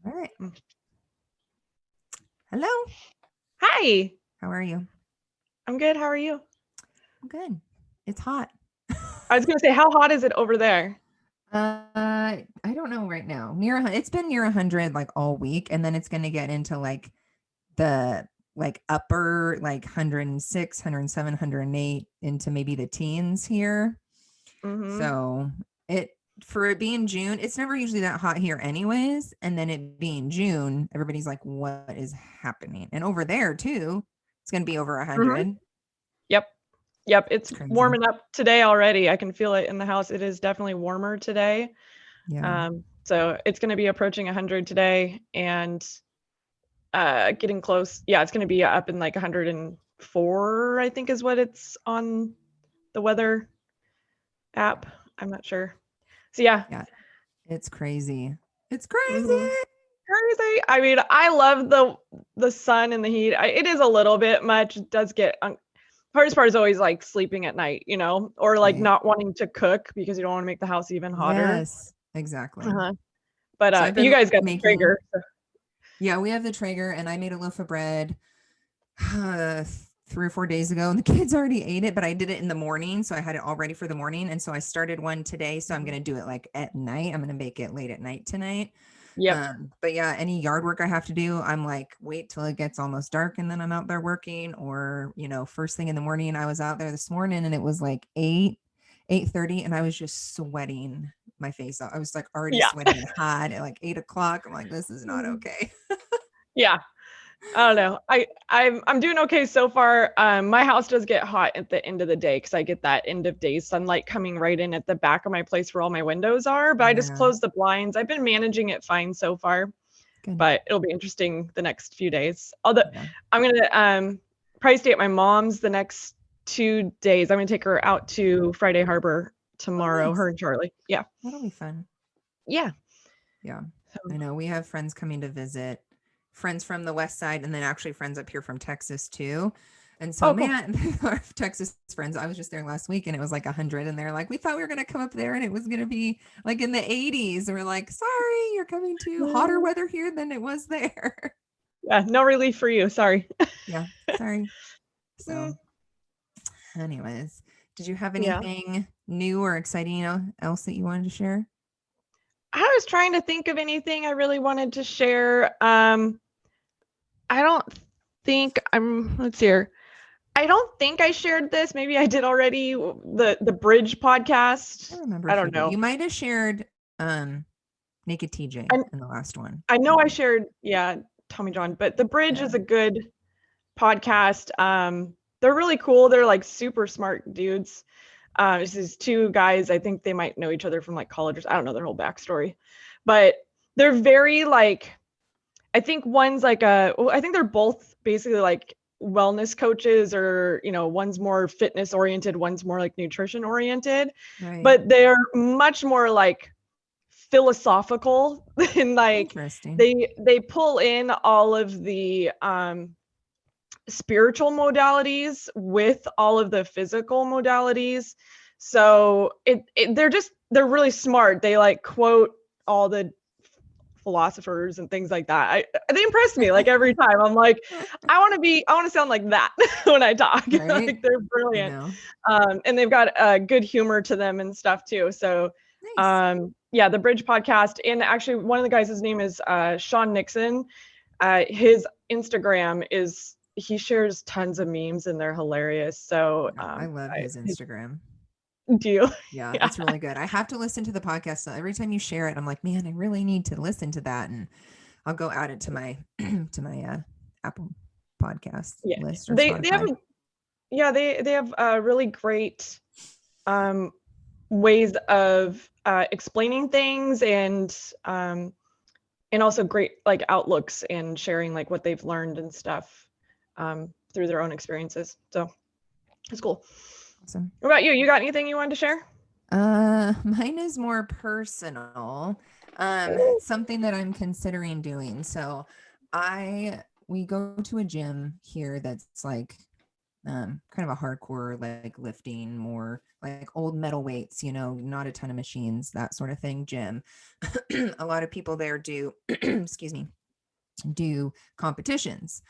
All right. Hello. Hi. How are you? I'm good. How are you? I'm good. It's hot. I was going to say, how hot is it over there? I don't know right now. It's been near 100 like all week, and then it's going to get into like the upper 106, 107, 108 into maybe the teens here. Mm-hmm. So it for it being June, it's never usually that hot here anyways. And then it being June, everybody's like, what is happening? And over there too, it's going to be over 100. Yep. Yep. It's It's crazy. warming up today already. I can feel it in the house. It is definitely warmer today. Yeah. So it's going to be approaching 100 today and getting close. Yeah, it's going to be up in like 104, I think is what it's on the weather app. I'm not sure. So yeah. Yeah. It's crazy. It's crazy. Mm-hmm. Crazy. I mean, I love the sun and the heat. It is a little bit much. It does get hardest part is always like sleeping at night, or like Right. not wanting to cook because you don't want to make the house even hotter. Yes, exactly. Uh-huh. But So I've you been guys got the making, Traeger. So. yeah, we have the Traeger, and I made a loaf of bread 3 or 4 days ago, and the kids already ate it, but I did it in the morning. So I had it all ready for the morning. And so I started one today. So I'm going to do it like at night. I'm going to bake it late at night tonight. Yep. But yeah, any yard work I have to do, I'm like, wait till it gets almost dark and then I'm out there working. Or, first thing in the morning, I was out there this morning and it was like 8:30, and I was just sweating my face off. I was like already Yeah. sweating and hot at like 8 o'clock. I'm like, this is not okay. Yeah. I don't know. I'm doing okay so far. My house does get hot at the end of the day because I get that end of day sunlight coming right in at the back of my place where all my windows are. But I just Yeah, close the blinds. I've been managing it fine so far, good. but it'll be interesting the next few days. Although Yeah. I'm gonna probably stay at my mom's the next 2 days. I'm gonna take her out to Friday Harbor Oh, tomorrow. nice. Her and Charlie. Yeah. That'll be fun. Yeah. Yeah. So, I know we have friends coming to visit, friends from the west side, and then actually friends up here from Texas too. And so, oh, cool. man, our Texas friends, I was just there last week and it was like 100. And they're like, we thought we were going to come up there and it was going to be like in the 80s. And we're like, sorry, you're coming to hotter weather here than it was there. Yeah. No relief for you. Sorry. Yeah. Sorry. So, anyways, did you have Yeah. anything new or exciting else that you wanted to share? I was trying to think of anything I really wanted to share. I don't think let's see here. I don't think I shared this. Maybe I did already. The Bridge podcast. I remember I if you don't did. know. You might have shared Naked TJ I in the last one. I know I shared, yeah, Tommy John, but The Bridge Yeah. is a good podcast. They're really cool. They're like super smart dudes. It's these two guys. I think they might know each other from like college. I don't know their whole backstory, but they're very like. I think one's like I think they're both basically like wellness coaches, or one's more fitness oriented, one's more like nutrition oriented, Right. but they're much more like philosophical and like Interesting. they pull in all of the spiritual modalities with all of the physical modalities. So they're really smart. They like quote all the philosophers and things like that. They impress me like every time. I'm like, I want to sound like that when I talk. Right. Like they're I brilliant. know. And they've got good humor to them and stuff too. So Nice. yeah, the Bridge podcast. And actually one of the guys, his name is Sean Nixon. His Instagram is he shares tons of memes and they're hilarious. So No, I love his Instagram. do you? Yeah, Yeah. it's really good. I have to listen to the podcast. So every time you share it, I'm like, man, I really need to listen to that. And I'll go add it to my to my Apple podcast Yeah. list or They have Spotify. they have really great um ways of explaining things and also great like outlooks and sharing like what they've learned and stuff through their own experiences. So it's cool. Awesome. What about you? You got anything you wanted to share? Mine is more personal. Something that I'm considering doing. So we go to a gym here that's like kind of a hardcore, like lifting, more like old metal weights, not a ton of machines, that sort of thing, gym. A lot of people there do, excuse me, do competitions.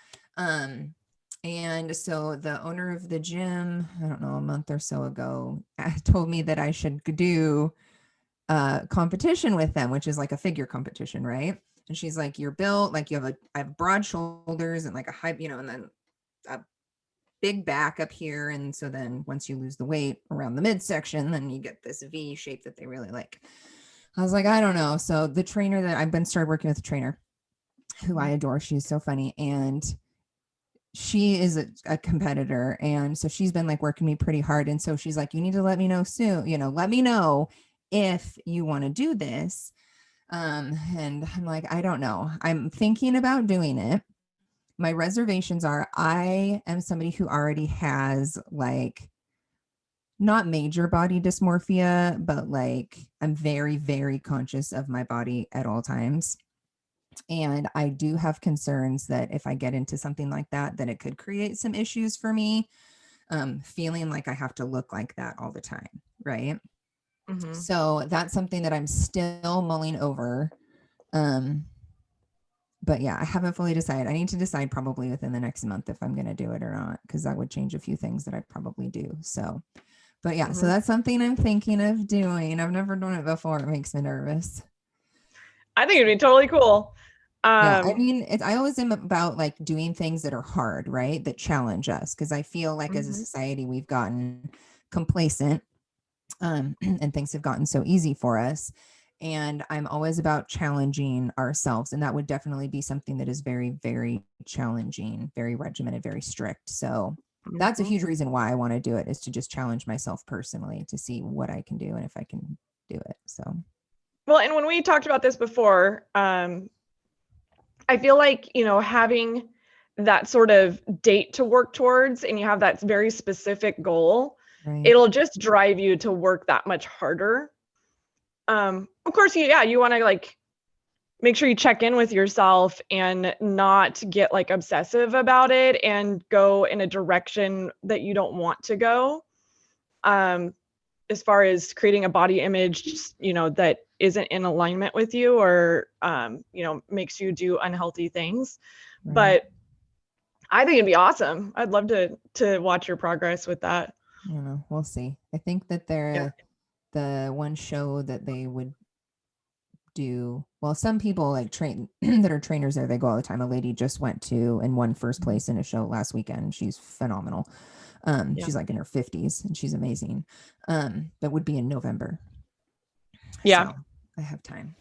And so the owner of the gym, I don't know, a month or so ago, told me that I should do a competition with them, which is like a figure competition, right? And she's like, you're built like I have broad shoulders and like a high, and then a big back up here. And so then once you lose the weight around the midsection, then you get this V shape that they really like. I was like, I don't know. So the trainer that I've been started working with, a trainer who I adore, she's so funny. And she is a competitor. And so she's been like working me pretty hard. And so she's like, you need to let me know soon, let me know if you want to do this. And I'm like, I don't know. I'm thinking about doing it. My reservations are I am somebody who already has like not major body dysmorphia, but like I'm very, very conscious of my body at all times. And I do have concerns that if I get into something like that, then it could create some issues for me, feeling like I have to look like that all the time. Right. Mm-hmm. So that's something that I'm still mulling over. But yeah, I haven't fully decided. I need to decide probably within the next month if I'm going to do it or not, because that would change a few things that I probably do. So, but yeah, so that's something I'm thinking of doing. I've never done it before. It makes me nervous. I think it'd be totally cool. Yeah, I mean, I always am about like doing things that are hard, right? That challenge us, because I feel like as a society we've gotten complacent, and things have gotten so easy for us. And I'm always about challenging ourselves, and that would definitely be something that is very, very challenging, very regimented, very strict. So that's a huge reason why I want to do it, is to just challenge myself personally to see what I can do and if I can do it. So, well, and when we talked about this before, I feel like, having that sort of date to work towards and you have that very specific goal, right. It'll just drive you to work that much harder. Of course, you want to like make sure you check in with yourself and not get like obsessive about it and go in a direction that you don't want to go. As far as creating a body image, that isn't in alignment with you or, makes you do unhealthy things. Right. But I think it'd be awesome. I'd love to watch your progress with that. We'll see. I think that the one show that they would do, well, some people like train that are trainers there, they go all the time. A lady just went to and won first place in a show last weekend. She's phenomenal. She's like in her 50s and she's amazing. That would be in November. Yeah. So I have time.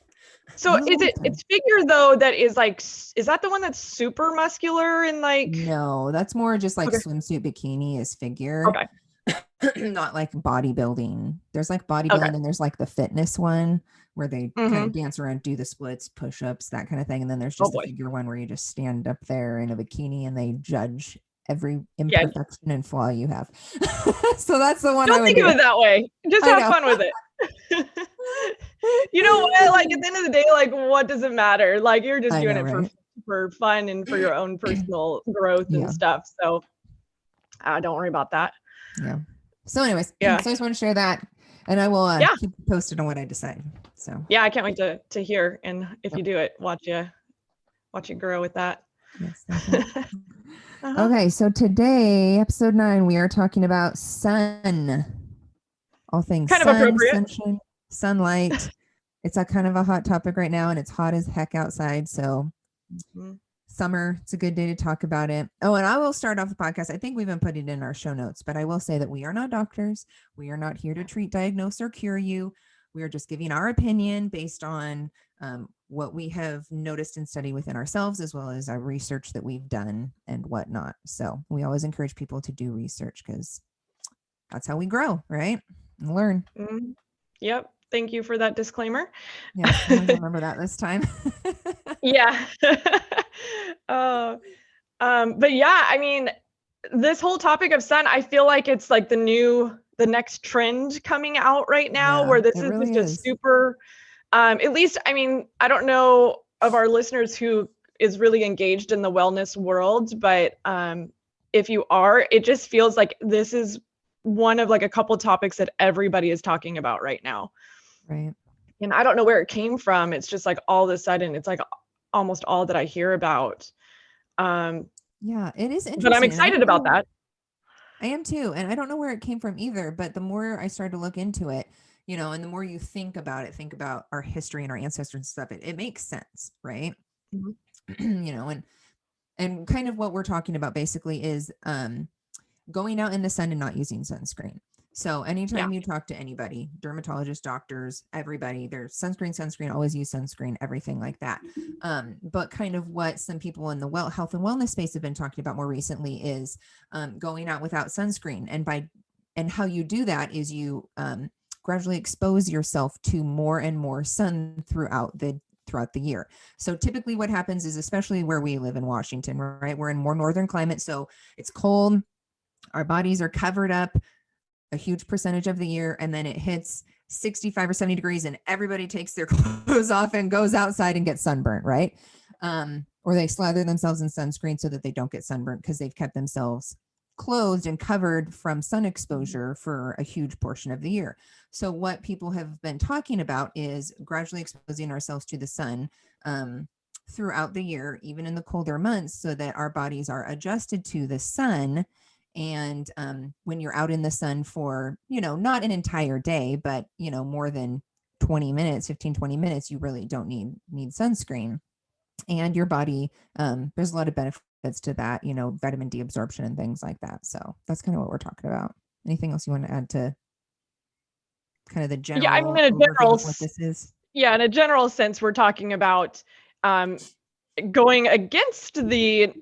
So it's figure though that is like, is that the one that's super muscular and like? No, that's more just like swimsuit bikini is figure. Okay. Not like bodybuilding. There's like bodybuilding and there's like the fitness one where they kind of dance around, do the splits, push-ups, that kind of thing. And then there's just the figure one where you just stand up there in a bikini and they judge every imperfection and flaw you have. So that's the one. Don't think of it that way. Just have fun with it. You know what? Like at the end of the day, like what does it matter? Like you're just doing it for fun and for your own personal growth and stuff. So don't worry about that. Yeah. So anyways, so I just want to share that, and I will keep you posted on what I decide. So yeah, I can't wait to hear, and if you do it, watch you grow with that. Yes. Okay, so today, episode 9, we are talking about sun. All things kind sun, of appropriate. sunshine, sunlight. It's a kind of a hot topic right now, and it's hot as heck outside. So summer, it's a good day to talk about it. Oh, and I will start off the podcast. I think we've been putting it in our show notes, but I will say that we are not doctors. We are not here to treat, diagnose, or cure you. We are just giving our opinion based on what we have noticed and studied within ourselves, as well as our research that we've done and whatnot. So we always encourage people to do research because that's how we grow, right? And learn. Yep. Thank you for that disclaimer. Yeah, I remember that this time. Yeah. But yeah, I mean, this whole topic of sun, I feel like it's like the next trend coming out right now, where this is really just super, at least, I mean, I don't know of our listeners who is really engaged in the wellness world, but if you are, it just feels like this is one of like a couple topics that everybody is talking about right now. Right. And I don't know where it came from. It's just like all of a sudden, it's like almost all that I hear about. Um, Yeah, it is but I'm interesting. And I excited don't about know, that. I am too. And I don't know where it came from either, but the more I started to look into it, and the more you think about it, think about our history and our ancestors and stuff, it makes sense, right? Mhm. And kind of what we're talking about basically is going out in the sun and not using sunscreen. So Yeah. anytime you talk to anybody, dermatologists, doctors, everybody, there's sunscreen, always use sunscreen, everything like that. But kind of what some people in the health and wellness space have been talking about more recently is going out without sunscreen. And how you do that is you gradually expose yourself to more and more sun throughout the year. So typically what happens is, especially where we live in Washington, right? We're in more northern climate. So it's cold. Our bodies are covered up a huge percentage of the year, and then it hits 65 or 70 degrees and everybody takes their clothes off and goes outside and gets sunburnt, right? Or they slather themselves in sunscreen so that they don't get sunburnt because they've kept themselves clothed and covered from sun exposure for a huge portion of the year. So what people have been talking about is gradually exposing ourselves to the sun throughout the year, even in the colder months, so that our bodies are adjusted to the sun. And when you're out in the sun for, not an entire day, but, more than 20 minutes, 15, 20 minutes, you really don't need sunscreen. And your body, there's a lot of benefits to that, vitamin D absorption and things like that. So that's kind of what we're talking about. Anything else you want to add to kind of the Yeah. I mean, general overview of what this is? in a general sense, we're talking about um, going against the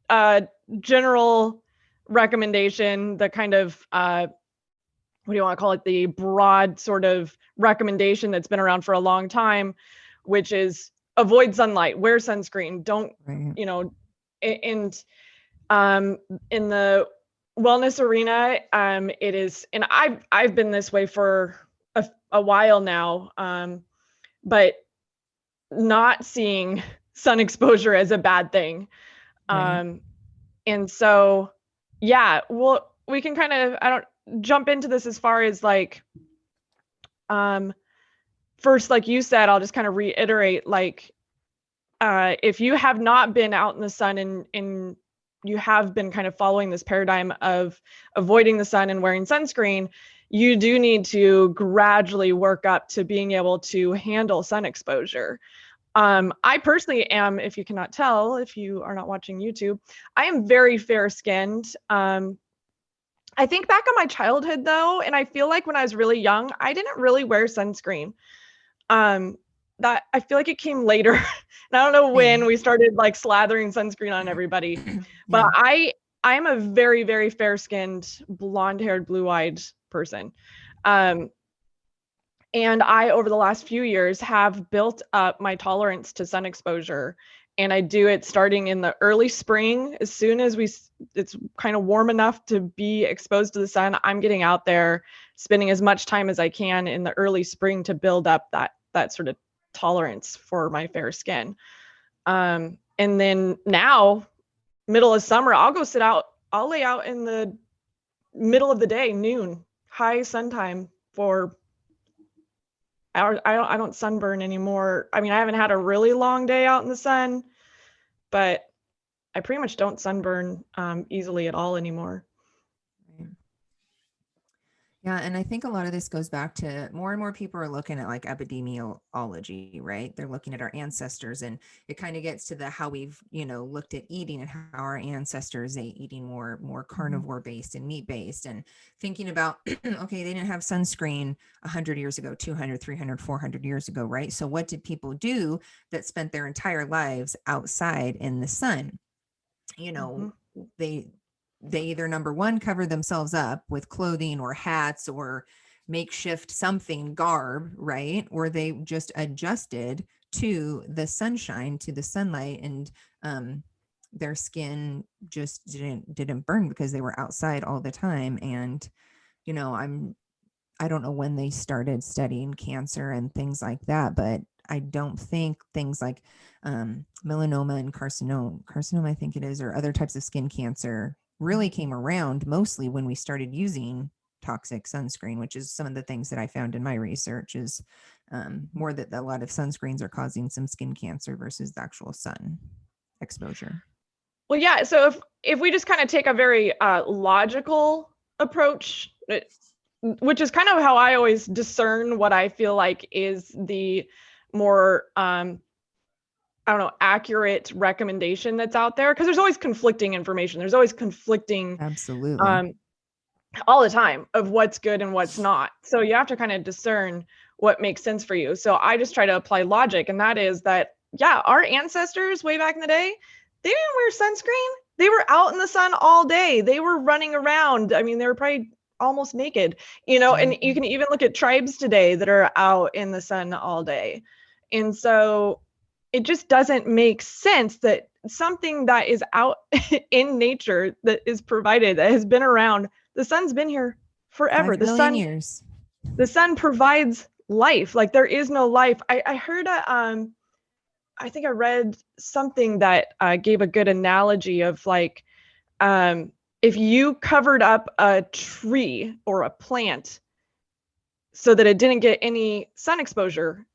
uh, general recommendation, the kind of what do you want to call it? The broad sort of recommendation that's been around for a long time, which is avoid sunlight, wear sunscreen, don't, Right. you know, and in the wellness arena, it is, and I've been this way for a while now, but not seeing sun exposure as a bad thing. Right. Um, and so, yeah, well, we can kind of, I don't jump into this as far as like, um, first, like you said, I'll just kind of reiterate, like, if you have not been out in the sun and you have been kind of following this paradigm of avoiding the sun and wearing sunscreen, you do need to gradually work up to being able to handle sun exposure. I personally am, if you cannot tell, if you are not watching YouTube, I am very fair skinned. I think back on my childhood though, and I feel like when I was really young, I didn't really wear sunscreen. Um, that I feel like it came later. And I don't know when Same. we started like slathering sunscreen on everybody, but Yeah. I'm a very, very fair skinned, blonde haired, blue eyed person. Um, and I, over the last few years, have built up my tolerance to sun exposure. And I do it starting in the early spring. As soon as it's kind of warm enough to be exposed to the sun, I'm getting out there, spending as much time as I can in the early spring to build up that sort of tolerance for my fair skin. And then now, middle of summer, I'll go sit out. I'll lay out in the middle of the day, noon, high sun time for I don't sunburn anymore. I mean, I haven't had a really long day out in the sun, but I pretty much don't sunburn easily at all anymore. Right. Yeah, and I think a lot of this goes back to more and more people are looking at like epidemiology, right? They're looking at our ancestors, and it kind of gets to the how we've, looked at eating and how our ancestors ate, eating more Mhm. carnivore based and meat based, and thinking about okay, they didn't have sunscreen 100 years ago, 200, 300, 400 years ago, right? So what did people do that spent their entire lives outside in the sun? you Mhm. know they they either, number one, cover themselves up with clothing or hats or makeshift something garb, right? Or they just adjusted to the sunshine, to the sunlight, and their skin just didn't burn because they were outside all the time. And I don't know when they started studying cancer and things like that, but I don't think things like melanoma and carcinoma, I think it is, or other types of skin cancer, really came around mostly when we started using toxic sunscreen, which is some of the things that I found in my research is more that a lot of sunscreens are causing some skin cancer versus the actual sun exposure. Well, yeah. So if we just kind of take a very logical approach, which is kind of how I always discern what I feel like is the more I don't know, accurate recommendation that's out there, because there's always conflicting information. There's always conflicting Absolutely. um, all the time of what's good and what's not. So you have to kind of discern what makes sense for you. So I just try to apply logic, and that is that, yeah, our ancestors way back in the day, they didn't wear sunscreen. They were out in the sun all day. They were running around. I mean, they were probably almost naked, and Mhm. you can even look at tribes today that are out in the sun all day. And so it just doesn't make sense that something that is out in nature, that is provided, that has been around, the sun's been here forever. 5 million years. The sun provides life. Like, there is no life. I heard I think I read something that gave a good analogy of like, if you covered up a tree or a plant so that it didn't get any sun exposure,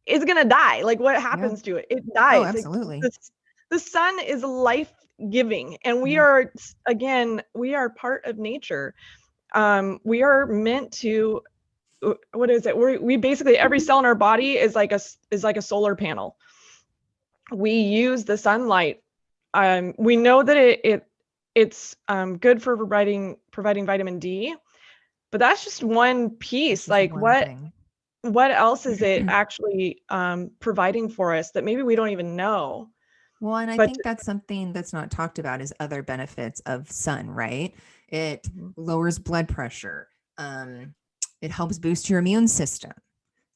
it's gonna die. Like, what Yeah. happens to it? It Oh, dies. Like, absolutely. the sun is life giving, and we Yeah. are, again, we are part of nature. We are meant to, what is it? We basically, every cell in our body is like a solar panel. We use the sunlight. We know that it's good for providing vitamin D, but that's just one That's piece. just Like, one thing. what else is it actually providing for us that maybe we don't even know? Well, and I But think that's something that's not talked about is other benefits of sun, right? It lowers blood pressure. Um, it helps boost your immune system.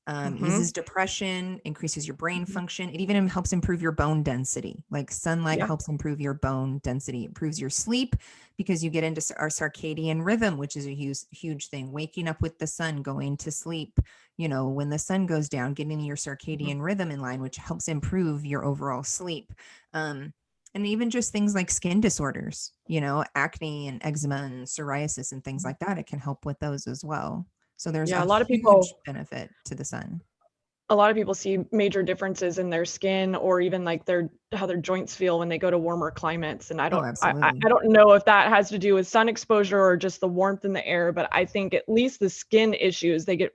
mm-hmm, Eases depression, increases your brain function. It even helps improve your bone density. Like sunlight yeah, helps improve your bone density, improves your sleep because you get into our circadian rhythm, which is a huge thing. Waking up with the sun, going to sleep, when the sun goes down, getting your mm-hmm, circadian rhythm in line, which helps improve your overall sleep. Um, and even just things like skin disorders, acne and eczema and psoriasis and things like that, it can help with those as well. So there's yeah. a A lot of huge people benefit to the sun. see major differences in their skin, or even like how their joints feel when they go to warmer climates. And Oh, I absolutely. don't know if that has to do with sun exposure or just the warmth in the air, but I think at least the skin issues they get,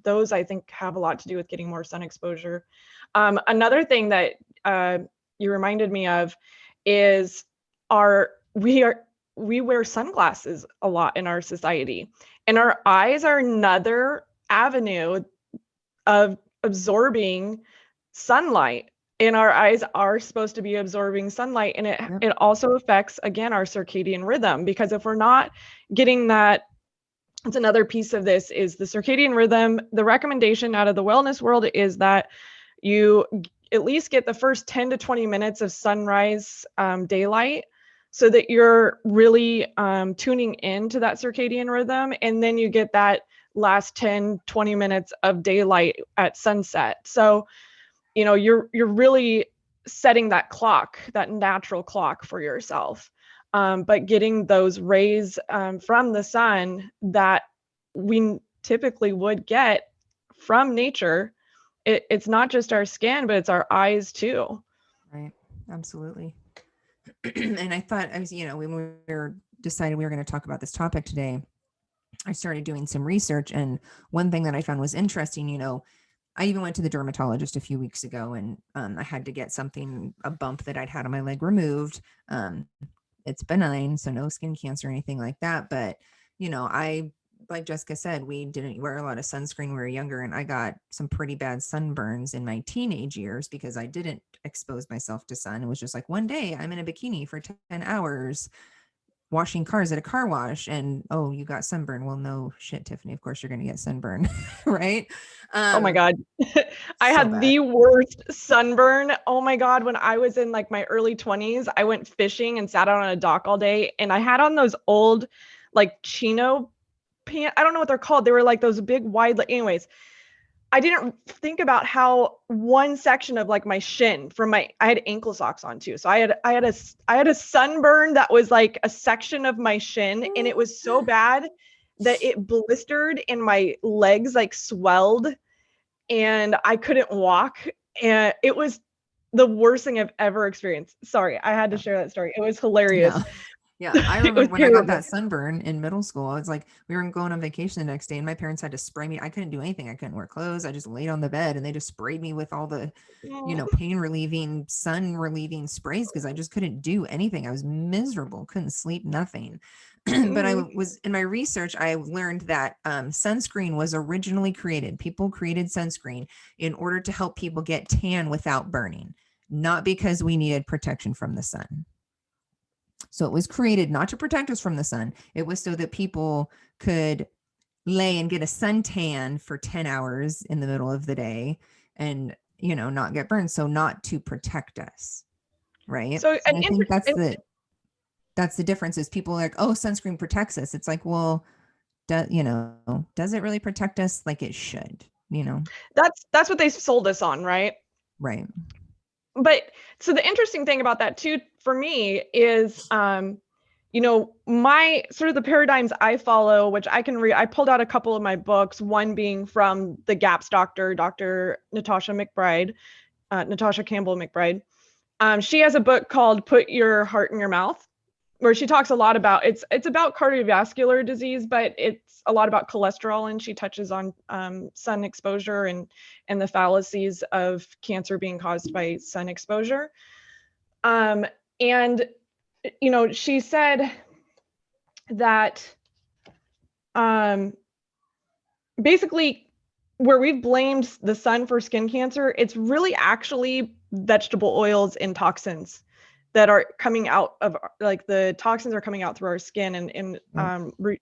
those I think have a lot to do with getting more sun exposure. Another thing that you reminded me of is our we wear sunglasses a lot in our society, and our eyes are another avenue of absorbing sunlight. And our eyes are supposed to be absorbing sunlight, and it Yep. it also affects, again, our circadian rhythm, because if we're not getting that, it's another piece of this is the circadian rhythm. The recommendation out of the wellness world is that you at least get the first 10 to 20 minutes of sunrise daylight, so that you're really tuning into that circadian rhythm, and then you get that last 10-20 minutes of daylight at sunset. So you're really setting that clock, that natural clock for yourself. But getting those rays from the sun that we typically would get from nature, it's not just our skin, but it's our eyes too. Right. Absolutely. And I thought when we were deciding we were going to talk about this topic today, I started doing some research. And one thing that I found was interesting, I even went to the dermatologist a few weeks ago and I had to get a bump that I'd had on my leg removed. Um, it's benign, so no skin cancer or anything like that. But, I, like Jessica said, we didn't wear a lot of sunscreen when we were younger. And I got some pretty bad sunburns in my teenage years because I didn't expose myself to sun. It was just like one day I'm in a bikini for 10 hours washing cars at a car wash and oh, you got sunburn. Well, no shit, Tiffany, of course you're going to get sunburn. Right. Oh my um God. I so had bad. the worst sunburn. Oh my God. When I was in like my early 20s, I went fishing and sat out on a dock all day. And I had on those old like chino pants. I don't know what they're called. They were like those big wide, anyways. I didn't think about how one section of like my shin from I had ankle socks on too. So I had a sunburn that was like a section of my shin, and it was so bad that it blistered and my legs like swelled and I couldn't walk. And it was the worst thing I've ever experienced. Sorry, I had to Yeah. share that story. It was hilarious. No. Yeah, I It was remember when I got terrible. that sunburn in middle school. It's like we were going on vacation the next day, and my parents had to spray me. I couldn't do anything. I couldn't wear clothes. I just laid on the bed, and they just sprayed me with all the, Mm. pain relieving, sun relieving sprays because I just couldn't do anything. I was miserable, couldn't sleep, nothing. But I Mhm. was in my research, I learned that sunscreen was originally created. People created sunscreen in order to help people get tan without burning, not because we needed protection from the sun. So it was created not to protect us from the sun. It was so that people could lay and get a suntan for 10 hours in the middle of the day and, not get burned. So not to protect us. Right. So And I think that's the difference is people are like, oh, sunscreen protects us. It's like, well, does it really protect us like it should, that's what they sold us on, right? Right. But so the interesting thing about that too for me is my sort of the paradigms I follow, which I can read. I pulled out a couple of my books, one being from the GAPS doctor, Dr. Natasha Campbell McBride. She has a book called Put Your Heart in Your Mouth, where she talks a lot about it's about cardiovascular disease, but it's a lot about cholesterol, and she touches on sun exposure and the fallacies of cancer being caused by sun exposure. And she said that basically where we've blamed the sun for skin cancer, it's really actually vegetable oils and toxins that are coming out of like the toxins are coming out through our skin and Yep.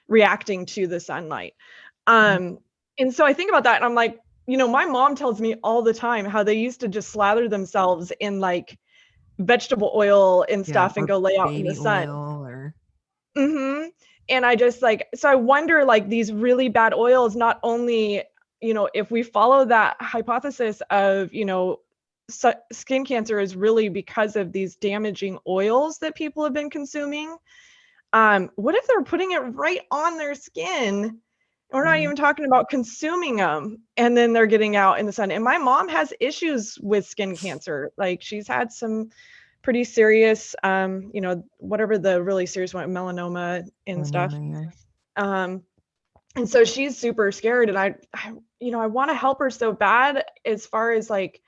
reacting to the sunlight. Yep. And so I think about that and I'm like, my mom tells me all the time how they used to just slather themselves in like vegetable oil and Yeah. stuff and Or go lay out in the baby sun. oil or And I just like, so I wonder like these really bad oils, not only, if we follow that hypothesis of, skin cancer is really because of these damaging oils that people have been consuming. What if they're putting it right on their skin? We're not right. even talking about consuming them and then they're getting out in the sun. And my mom has issues with skin cancer. Like she's had some pretty serious, whatever the really serious one, melanoma and stuff. Melanoma, yeah. Um, and so she's super scared. And I want to help her so bad as far as like,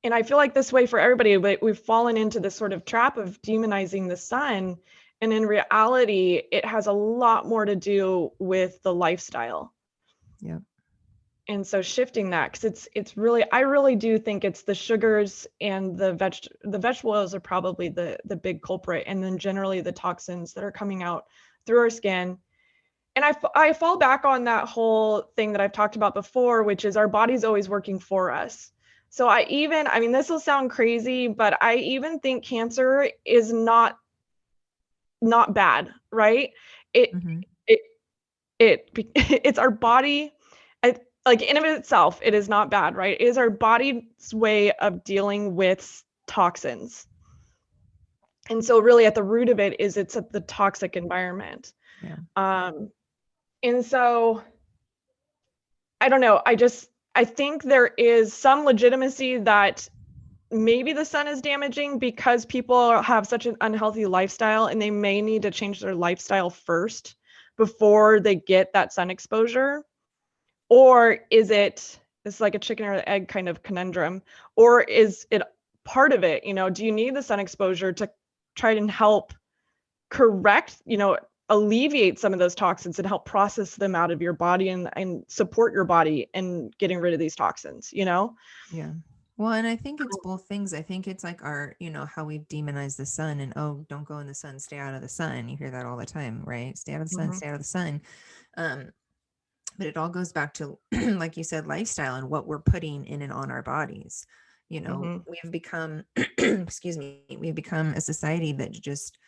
and I feel like this way for everybody, but we've fallen into this sort of trap of demonizing the sun. And in reality, it has a lot more to do with the lifestyle. Yep. And so shifting that, because it's really, I really do think it's the sugars and the vegetable oils are probably the big culprit, and then generally the toxins that are coming out through our skin. And I fall back on that whole thing that I've talked about before, which is our body's always working for us. So I mean, this will sound crazy, but I even think cancer is not bad, right? It Mm-hmm. it it it's our body. Like in of itself, it is not bad, right? It is our body's way of dealing with toxins. And so really at the root of it is it's the toxic environment. Yeah. Um, and so I don't know. I think there is some legitimacy that maybe the sun is damaging because people have such an unhealthy lifestyle and they may need to change their lifestyle first before they get that sun exposure. Or is it's like a chicken or the egg kind of conundrum? Or is it part of it? Do you need the sun exposure to try and help correct, alleviate some of those toxins and help process them out of your body and support your body in getting rid of these toxins, Yeah. Well, and I think it's both things. I think it's like our, how we've demonized the sun and, oh, don't go in the sun, stay out of the sun. You hear that all the time, right? Stay out of the sun, Mm-hmm. stay out of the sun. Um, but it all goes back to, like you said, lifestyle and what we're putting in and on our bodies. Mm-hmm. We've become, excuse me, we've become a society that just,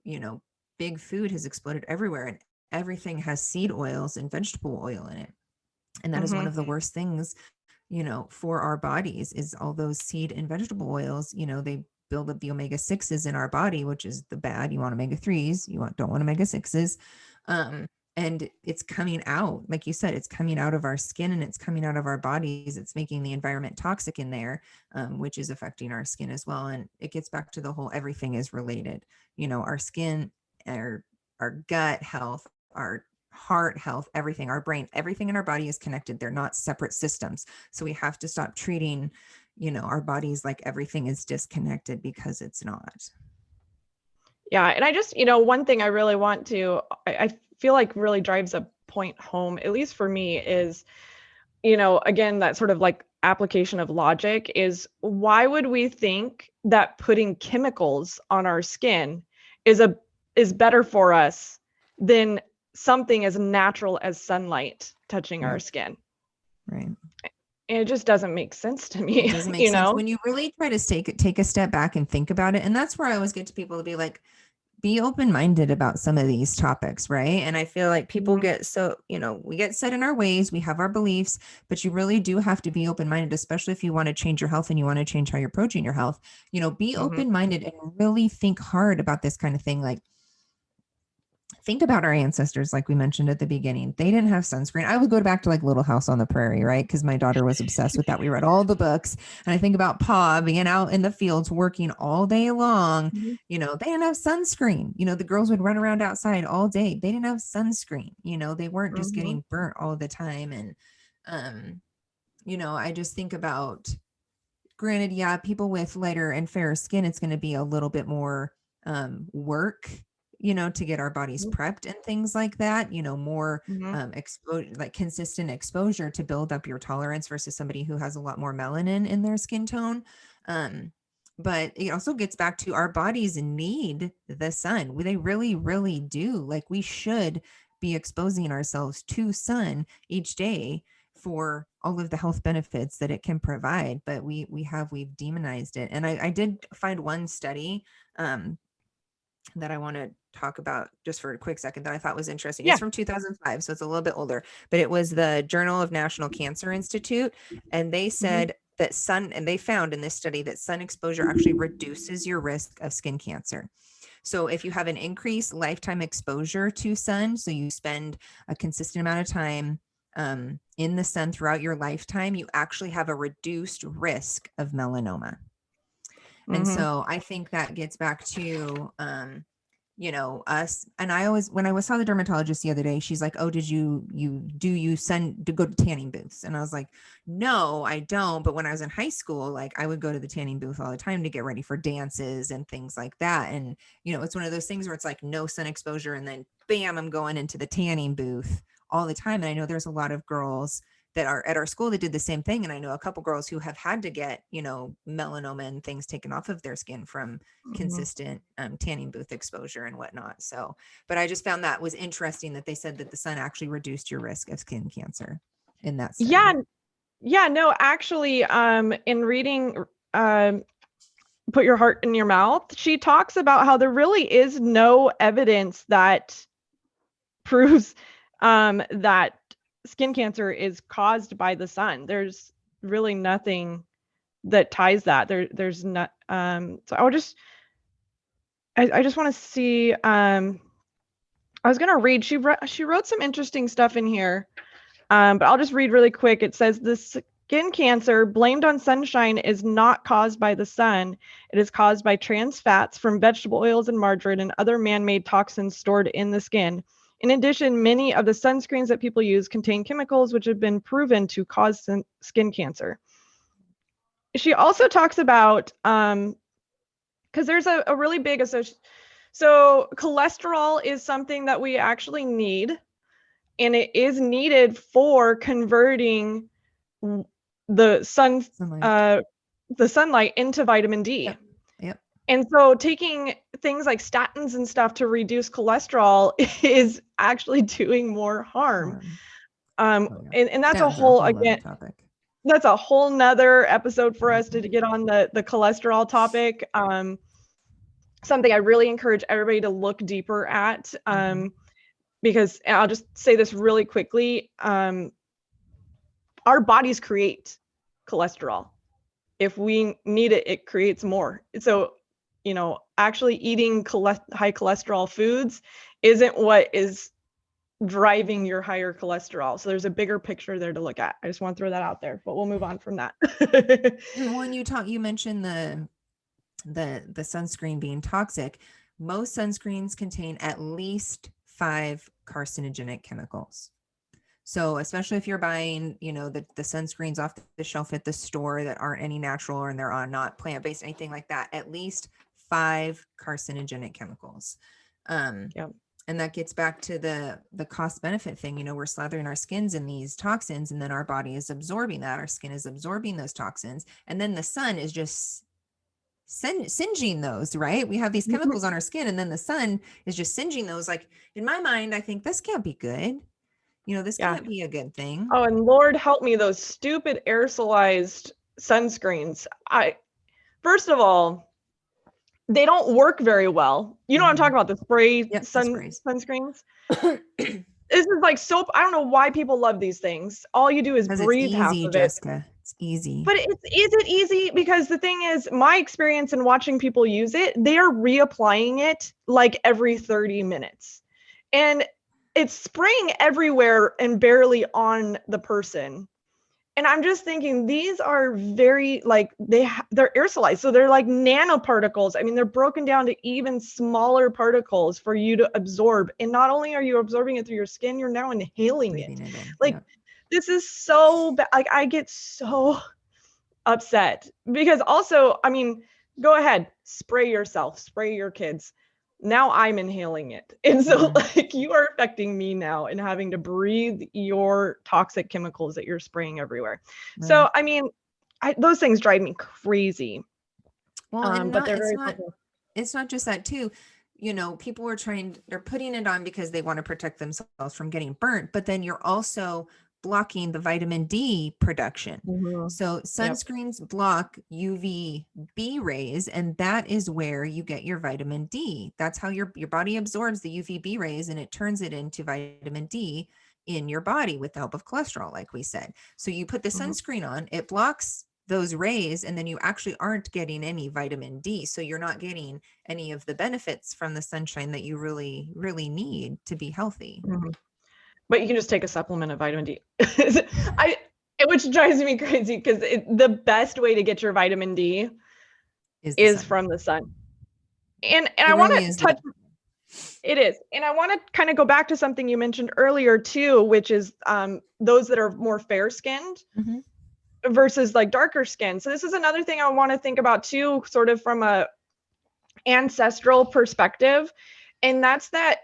you know, big food has exploded everywhere and everything has seed oils and vegetable oil in it. And that is one Mm-hmm. of the worst things, for our bodies, is all those seed and vegetable oils. They build up the omega-6s in our body, which is the bad. You want omega-3s, don't want omega-6s. And it's coming out, like you said, it's coming out of our skin and it's coming out of our bodies. It's making the environment toxic in there, which is affecting our skin as well. And it gets back to the whole, everything is related, our skin, our gut health, our heart health, everything, our brain, everything in our body is connected. They're not separate systems. So we have to stop treating, our bodies like everything is disconnected, because it's not. Yeah. And I just, one thing I really want to, I feel like really drives a point home, at least for me, is, again, that sort of like application of logic is, why would we think that putting chemicals on our skin is better for us than something as natural as sunlight touching our skin? Right. And it just doesn't make sense to me. It doesn't make sense when you really try to take a step back and think about it. And that's where I always get to people to be like, be open-minded about some of these topics, right? And I feel like people get so, we get set in our ways, we have our beliefs, but you really do have to be open-minded, especially if you want to change your health and you want to change how you're approaching your health. Be open-minded and really think hard about this kind of thing. Like, think about our ancestors, like we mentioned at the beginning. They didn't have sunscreen. I would go back to like Little House on the Prairie, right? Because my daughter was obsessed with that. We read all the books. And I think about Pa being out in the fields working all day long. They didn't have sunscreen. The girls would run around outside all day. They didn't have sunscreen. They weren't just getting burnt all the time. And, I just think about, granted, yeah, people with lighter and fairer skin, it's going to be a little bit more work, to get our bodies prepped and things like that, more exposure, like consistent exposure to build up your tolerance versus somebody who has a lot more melanin in their skin tone. But it also gets back to, our bodies need the sun. They really, really do. Like, we should be exposing ourselves to sun each day for all of the health benefits that it can provide. But we've demonized it. And I did find one study that I want to talk about just for a quick second that I thought was interesting. Yeah. It's from 2005, so it's a little bit older, but it was the Journal of National Cancer Institute. And they said that and they found in this study that sun exposure actually reduces your risk of skin cancer. So if you have an increased lifetime exposure to sun, so you spend a consistent amount of time in the sun throughout your lifetime, you actually have a reduced risk of melanoma. And so I think that gets back to, us. And I always, when I saw the dermatologist the other day, she's like, oh, did you send to go to tanning booths? And I was like, no, I don't. But when I was in high school, like, I would go to the tanning booth all the time to get ready for dances and things like that. And, it's one of those things where it's like no sun exposure, and then bam, I'm going into the tanning booth all the time. And I know there's a lot of girls that are at our school that did the same thing. And I know a couple girls who have had to get, melanoma and things taken off of their skin from consistent tanning booth exposure and whatnot. So, but I just found that was interesting that they said that the sun actually reduced your risk of skin cancer in that study. Yeah, no, actually, in reading, Put Your Heart in Your Mouth, she talks about how there really is no evidence that proves that skin cancer is caused by the sun. There's really nothing that ties that. There's not. So I just want to see. I was gonna read. She wrote some interesting stuff in here, but I'll just read really quick. It says the skin cancer blamed on sunshine is not caused by the sun. It is caused by trans fats from vegetable oils and margarine and other man-made toxins stored in the skin. In addition, many of the sunscreens that people use contain chemicals which have been proven to cause skin cancer. She also talks about, because there's a really big association. So cholesterol is something that we actually need, and it is needed for converting the sunlight into vitamin D. Yep. And so taking things like statins and stuff to reduce cholesterol is actually doing more harm. And that's Statins a whole, again, topic. That's a whole nother episode for us to get on the cholesterol topic. Something I really encourage everybody to look deeper at, because I'll just say this really quickly. our bodies create cholesterol. If we need it, it creates more. So, actually eating high cholesterol foods isn't what is driving your higher cholesterol. So there's a bigger picture there to look at. I just want to throw that out there, but we'll move on from that. And when you mentioned the sunscreen being toxic, most sunscreens contain at least 5 carcinogenic chemicals. So especially if you're buying, the sunscreens off the shelf at the store that aren't any natural and they're on not plant-based, anything like that, at least 5 carcinogenic chemicals. Yep. And that gets back to the cost benefit thing. We're slathering our skins in these toxins, and then our body is absorbing that. Our skin is absorbing those toxins, and then the sun is just singeing those, right? We have these chemicals on our skin, and then the sun is just singeing those. Like, in my mind, I think this can't be good. This can't be a good thing. Oh, and Lord help me, those stupid aerosolized sunscreens. First of all, they don't work very well. You know what I'm talking about, the spray sunscreens. This is like soap. I don't know why people love these things. All you do is breathe half of it. Jessica. It's easy. But is it easy? Because the thing is, my experience in watching people use it, they are reapplying it like every 30 minutes. And it's spraying everywhere and barely on the person. And I'm just thinking, these are very, like, they're aerosolized. So they're like nanoparticles. I mean, they're broken down to even smaller particles for you to absorb. And not only are you absorbing it through your skin, you're now inhaling it. Like, this is so bad. Like, I get so upset because also, I mean, go ahead, spray yourself, spray your kids. Now I'm inhaling it. And so like, you are affecting me now and having to breathe your toxic chemicals that you're spraying everywhere. Right. So, I mean, those things drive me crazy. Well, but it's not just that too. People they're putting it on because they want to protect themselves from getting burnt, but then you're also blocking the vitamin D production. So sunscreens block UVB rays, and that is where you get your vitamin D. That's how your body absorbs the UVB rays, and it turns it into vitamin D in your body with the help of cholesterol, like we said. So you put the sunscreen on, it blocks those rays, and then you actually aren't getting any vitamin D. So you're not getting any of the benefits from the sunshine that you really, really need to be healthy. But you can just take a supplement of vitamin D. Which drives me crazy because the best way to get your vitamin D is from the sun. And I want to touch. It is. And I want to kind of go back to something you mentioned earlier too, which is those that are more fair skinned versus like darker skin. So this is another thing I want to think about too, sort of from a ancestral perspective. And that's that,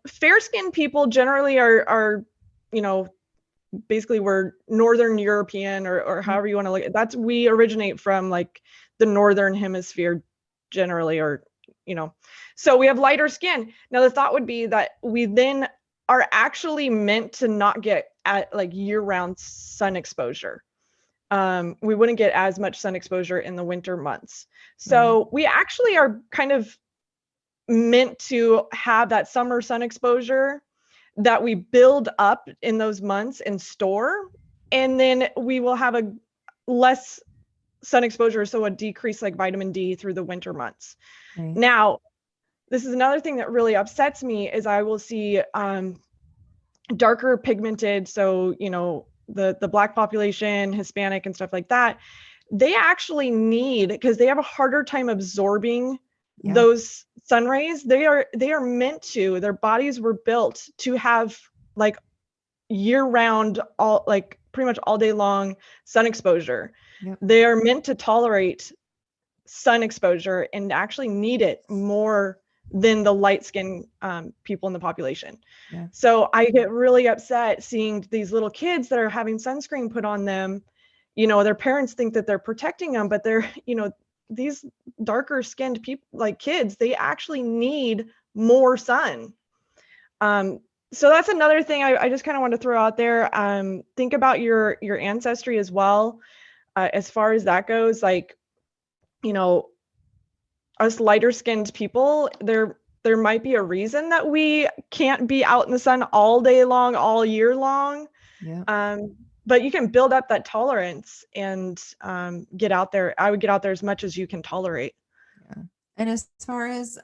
fair-skinned people generally are, basically we're Northern European or however you want to look at it. We originate from like the Northern Hemisphere generally, or, so we have lighter skin. Now the thought would be that we then are actually meant to not get at like year-round sun exposure. We wouldn't get as much sun exposure in the winter months. So we actually are kind of meant to have that summer sun exposure that we build up in those months and store, and then we will have a less sun exposure, so a decrease like vitamin D through the winter months. Now, this is another thing that really upsets me is I will see darker pigmented, so the Black population, Hispanic and stuff like that, they actually need, because they have a harder time absorbing those sun rays. They are meant to, their bodies were built to have like year round, all like pretty much all day long sun exposure. They are meant to tolerate sun exposure and actually need it more than the light skinned people in the population. So I get really upset seeing these little kids that are having sunscreen put on them. Their parents think that they're protecting them, but they're, these darker skinned people, like kids, they actually need more sun. So that's another thing I just kind of want to throw out there. Think about your ancestry as well. As far as that goes, like, us lighter skinned people, there might be a reason that we can't be out in the sun all day long, all year long. but you can build up that tolerance and get out there. I would get out there as much as you can tolerate. Yeah. And as far as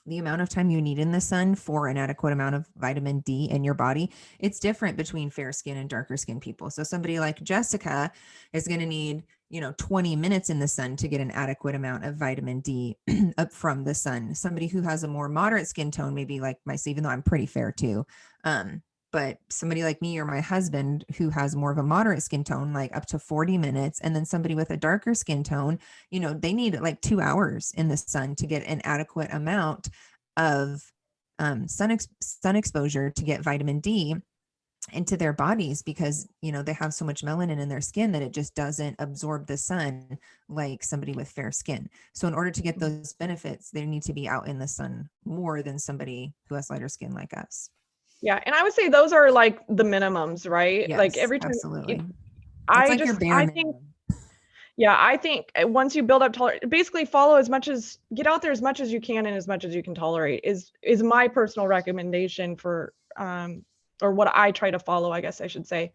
the amount of time you need in the sun for an adequate amount of vitamin D in your body, it's different between fair skin and darker skin people. So somebody like Jessica is going to need, 20 minutes in the sun to get an adequate amount of vitamin D up from the sun. Somebody who has a more moderate skin tone, maybe like myself, even though I'm pretty fair too. But somebody like me or my husband who has more of a moderate skin tone, like up to 40 minutes. And then somebody with a darker skin tone, they need like 2 hours in the sun to get an adequate amount of sun exposure to get vitamin D into their bodies, because they have so much melanin in their skin that it just doesn't absorb the sun like somebody with fair skin. So in order to get those benefits, they need to be out in the sun more than somebody who has lighter skin like us. Yeah, and I would say those are like the minimums, right? Yes, like every time absolutely. I like your bare I minimum. think yeah, I think once you build up tolerance, basically follow as much as, get out there as much as you can and as much as you can tolerate is my personal recommendation for or what I try to follow, I guess I should say.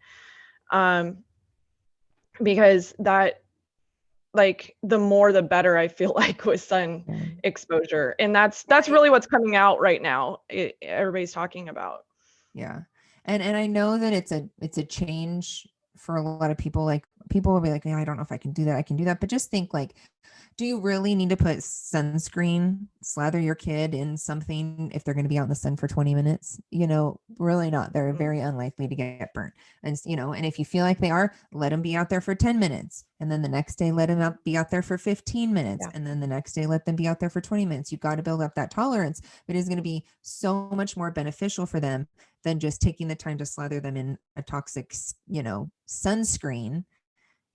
Because that, like, the more the better, I feel like, with sun exposure. And that's really what's coming out right now. Everybody's talking about. Yeah. And I know that it's a change for a lot of people. Like, people will be like, yeah, I don't know if I can do that. I can do that. But just think, like, do you really need to put sunscreen, slather your kid in something if they're going to be out in the sun for 20 minutes? Really not. They're very unlikely to get burnt. And, and if you feel like they are, let them be out there for 10 minutes. And then the next day, let them be out there for 15 minutes. Yeah. And then the next day, let them be out there for 20 minutes. You've got to build up that tolerance. But it is going to be so much more beneficial for them than just taking the time to slather them in a toxic, sunscreen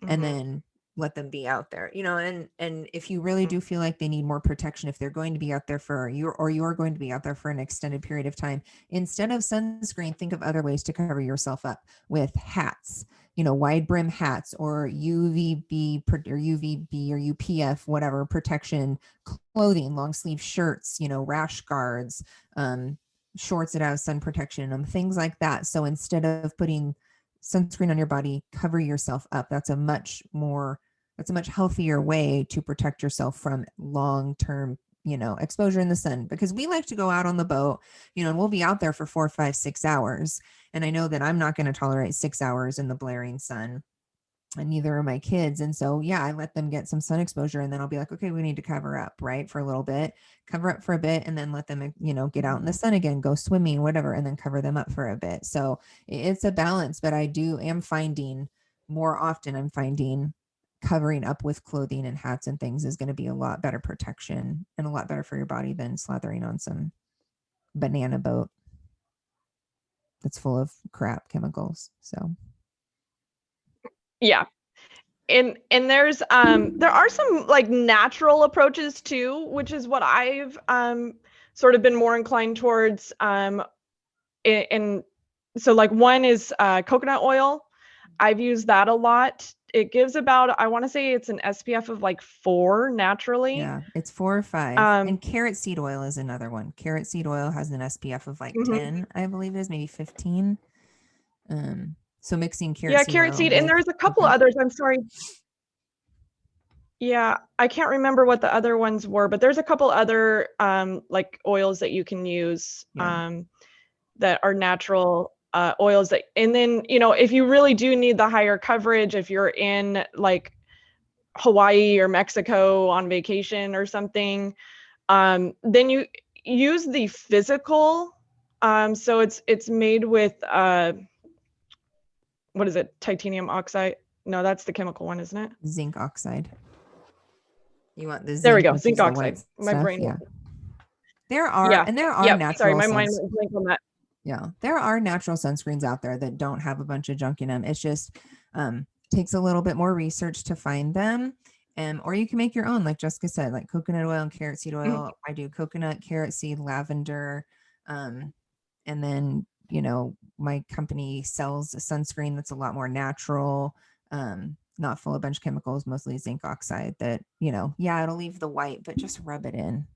and then let them be out there, and if you really do feel like they need more protection, if they're going to be out there for you're going to be out there for an extended period of time, instead of sunscreen, think of other ways to cover yourself up with hats, wide brim hats, or UVB or UVB or UPF, whatever protection clothing, long sleeve shirts, rash guards, shorts that have sun protection in them, things like that. So instead of putting sunscreen on your body, cover yourself up. That's a much healthier way to protect yourself from long-term, exposure in the sun, because we like to go out on the boat, and we'll be out there for 4, 5, 6 hours. And I know that I'm not going to tolerate 6 hours in the blaring sun, and neither are my kids. And so, yeah, I let them get some sun exposure, and then I'll be like, okay, we need to cover up, right? For a little bit, cover up for a bit, and then let them, get out in the sun again, go swimming, whatever, and then cover them up for a bit. So it's a balance, but I'm finding covering up with clothing and hats and things is going to be a lot better protection and a lot better for your body than slathering on some banana boat that's full of crap chemicals. So yeah. And there's there are some like natural approaches too, which is what I've sort of been more inclined towards. And so, like, one is coconut oil. I've used that a lot. It gives about, I want to say it's an SPF of like 4 naturally. Yeah, it's 4 or 5. And carrot seed oil is another one. Carrot seed oil has an SPF of like 10, I believe it is, maybe 15. So mixing carrot seed, and there's a couple others. I'm sorry. Yeah, I can't remember what the other ones were, but there's a couple other like oils that you can use that are natural oils that, and then, if you really do need the higher coverage, if you're in like Hawaii or Mexico on vacation or something, then you use the physical. So it's made with what is it? Titanium oxide? No, that's the chemical one, isn't it? Zinc oxide. You want the zinc? There we go. Zinc oxide. My brain. Yeah. There are natural. Sorry, my mind was blank on that. Yeah, there are natural sunscreens out there that don't have a bunch of junk in them. It's just takes a little bit more research to find them. Or you can make your own, like Jessica said, like coconut oil and carrot seed oil. I do coconut, carrot seed, lavender. And then, my company sells a sunscreen that's a lot more natural, not full of a bunch of chemicals, mostly zinc oxide that, it'll leave the white, but just rub it in,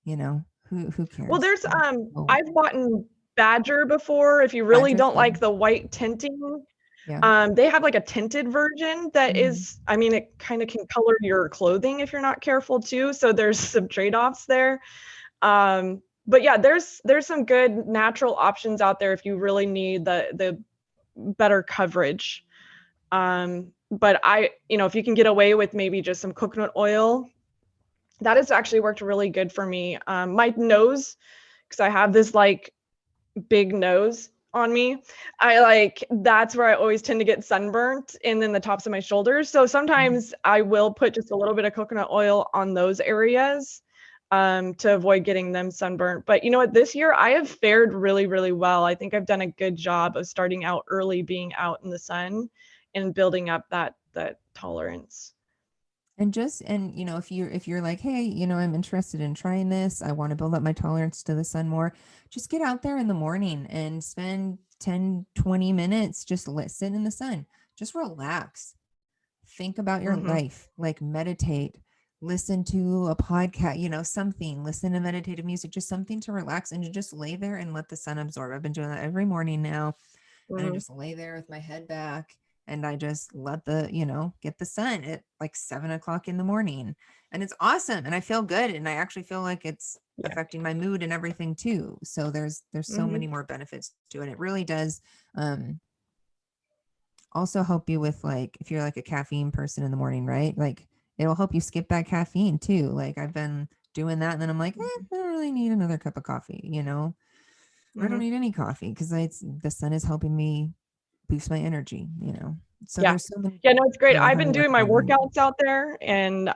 who cares? Well, there's, I've bought Badger before. If you really don't like the white tinting, Yeah. They have like a tinted version that Mhm. is, I mean, it kind of can color your clothing if you're not careful too. So there's some trade-offs there. But yeah, there's some good natural options out there if you really need the better coverage. But if you can get away with maybe just some coconut oil, that has actually worked really good for me. My nose, because I have this like big nose on me, that's where I always tend to get sunburnt, and then the tops of my shoulders. So Mhm. sometimes I will put just a little bit of coconut oil on those areas to avoid getting them sunburnt. But you know what? This year I have fared really, really well. I think I've done a good job of starting out early, being out in the sun, and building up that tolerance. And if you're like, hey, I'm interested in trying this, I want to build up my tolerance to the sun more, just get out there in the morning and spend 10-20 minutes, just sit in the sun, just relax, think about your Mm-hmm. life, like meditate, listen to a podcast, something, listen to meditative music, just something to relax and to just lay there and let the sun absorb. I've been doing that every morning now. And I Mm-hmm. just lay there with my head back and I just let get the sun at like 7 o'clock in the morning. And it's awesome. And I feel good. And I actually feel like it's Yeah. affecting my mood and everything too. So there's so Mm-hmm. many more benefits to it. It really does also help you with, like, if you're like a caffeine person in the morning, right? Like it'll help you skip that caffeine too. Like I've been doing that and then I'm like, I don't really need another cup of coffee. Or I don't Mm-hmm. need any coffee because the sun is helping me boost my energy. So Yeah. there's so many, Yeah, no, it's great. so I I've been highly doing my recommend that. workouts out there, and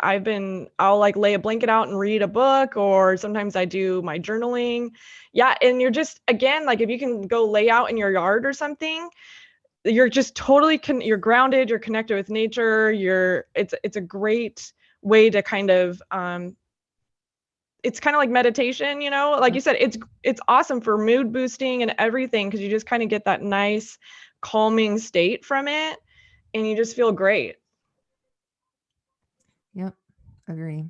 I'll like lay a blanket out and read a book, or sometimes I do my journaling. Yeah, and you're just, again, like if you can go lay out in your yard or something, you're just totally you're grounded, you're connected with nature, it's a great way to kind of it's kind of like meditation, like Yep. you said, it's awesome for mood boosting and everything, because you just kind of get that nice calming state from it, and you just feel great. Yep. Agree.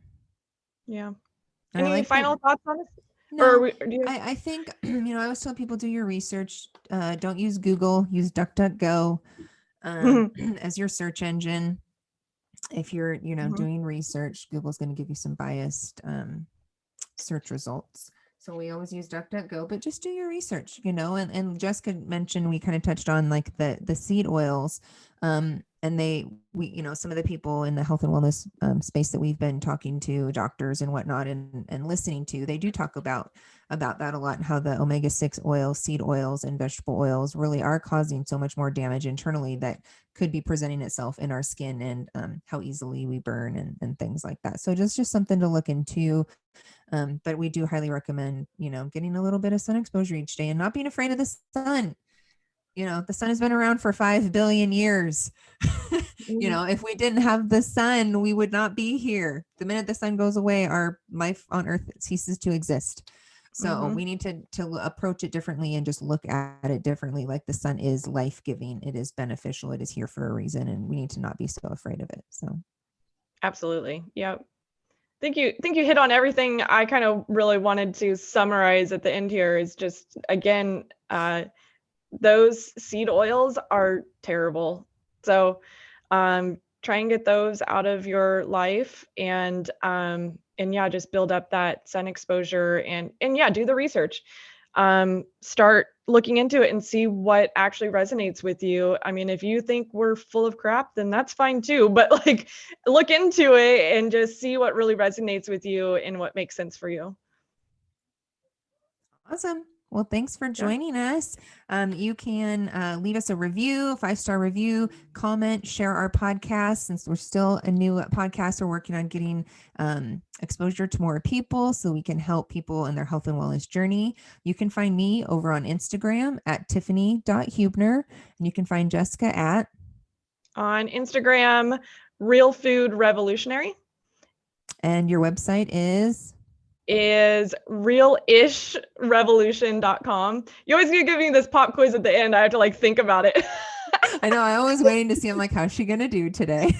Yeah. And I Any like that. final thoughts on this? No, Or do you? I think, I always tell people, do your research. Don't use Google, use DuckDuckGo Mhm. as your search engine. If you're, Mhm. doing research, Google's going to give you some biased search results. So we always use DuckDuckGo, but just do your research, and Jessica mentioned, we kind of touched on like the seed oils. And some of the people in the health and wellness space that we've been talking to, doctors and whatnot, and listening to, they do talk about that a lot, and how the omega-6 oils, seed oils, and vegetable oils really are causing so much more damage internally that could be presenting itself in our skin, and how easily we burn, and things like that. So just something to look into. But we do highly recommend, getting a little bit of sun exposure each day and not being afraid of the sun. The sun has been around for 5 billion years. Mhm. If we didn't have the sun, we would not be here. The minute the sun goes away, our life on earth ceases to exist. So Mhm. we need to approach it differently and just look at it differently. Like the sun is life giving, it is beneficial, it is here for a reason, and we need to not be so afraid of it. So Absolutely. Yep. Think you hit on everything I kind of really wanted to summarize at the end here. Is just, again, those seed oils are terrible. So try and get those out of your life, and yeah, just build up that sun exposure, and yeah, do the research. Start looking into it and see what actually resonates with you. I mean, if you think we're full of crap, then that's fine too, but like look into it and just see what really resonates with you and what makes sense for you. awesome. Well, thanks for Yeah. joining us. You can leave us a review, a 5-star review, comment, share our podcast. Since we're still a new podcast, we're working on getting exposure to more people so we can help people in their health and wellness journey. You can find me over on Instagram at tiffany.hubner, and you can find Jessica at, On Instagram, Real Food Revolutionary and your website is. is realishrevolution.com. You always give me this pop quiz at the end. I have to like think about it. I know, I always waiting to see, I'm like, how's she going to do today?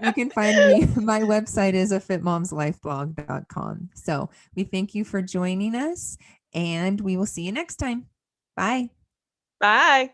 You can find me. My website is a fitmomslifeblog.com. So we thank you for joining us, and we will see you next time. Bye. Bye.